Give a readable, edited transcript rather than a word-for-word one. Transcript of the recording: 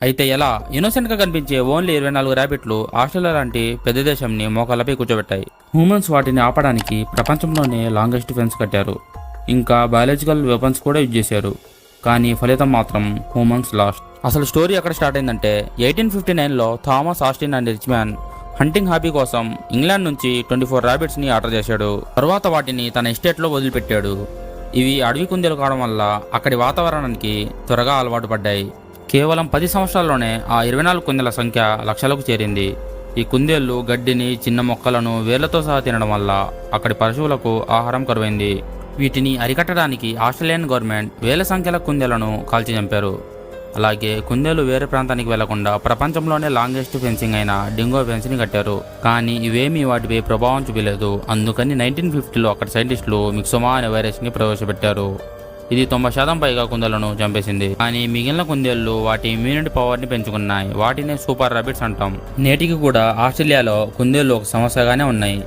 అయితే ఎలా? ఇన్నోసెంట్గా కనిపించే ఓన్లీ 24 ర్యాబిట్లు ఆస్ట్రేలియా లాంటి పెద్ద దేశంని మోకాళ్ళపై కూర్చోబెట్టాయి. హ్యూమన్స్ వాటిని ఆపడానికి ప్రపంచంలోనే లాంగెస్ట్ ఫెన్స్ కట్టారు. ఇంకా బయాలజికల్ వెపన్స్ కూడా యూజ్ చేశారు. కానీ ఫలితం మాత్రం హ్యూమన్స్ లాస్ట్. అసలు స్టోరీ ఎక్కడ స్టార్ట్ అయిందంటే 1859లో Thomas Austin and rich man hunting hobby కోసం ఇంగ్లాండ్ నుంచి 24 ర్యాబిట్స్ని ఆర్డర్ చేశాడు. తర్వాత వాటిని తన ఎస్టేట్లో వదిలిపెట్టాడు. ఇవి అడవి కుందేలు కావడం వల్ల అక్కడి వాతావరణానికి త్వరగా అలవాటు పడ్డాయి. కేవలం 10 సంవత్సరాల్లోనే ఆ 24 కుందేల సంఖ్య లక్షలకు చేరింది. ఈ కుందేళ్లు గడ్డిని, చిన్న మొక్కలను వేర్లతో సహా తినడం వల్ల అక్కడి పశువులకు ఆహారం కరువైంది. వీటిని అరికట్టడానికి ఆస్ట్రేలియన్ గవర్నమెంట్ వేల సంఖ్యల కుందేలను కాల్చి చంపారు. అలాగే కుందేలు వేరే ప్రాంతానికి వెళ్లకుండా ప్రపంచంలోనే లాంగెస్ట్ ఫెన్సింగ్ అయిన డింగో ఫెన్స్ని కట్టారు. కానీ ఇవేమీ వాటిపై ప్రభావం చూపలేదు. అందుకని 1950లో అక్కడ సైంటిస్టులు మిక్సోమా అనే వైరస్ని ప్రవేశపెట్టారు. ఇది 90% పైగా కుందేళ్లను చంపేసింది. కానీ మిగిలిన కుందేళ్లు వాటి ఇమ్యూనిటీ పవర్ని పెంచుకున్నాయి. వాటినే సూపర్ ర్యాబిట్స్ అంటాం. నేటికి కూడా ఆస్ట్రేలియాలో కుందేళ్లు ఒక సమస్యగానే ఉన్నాయి.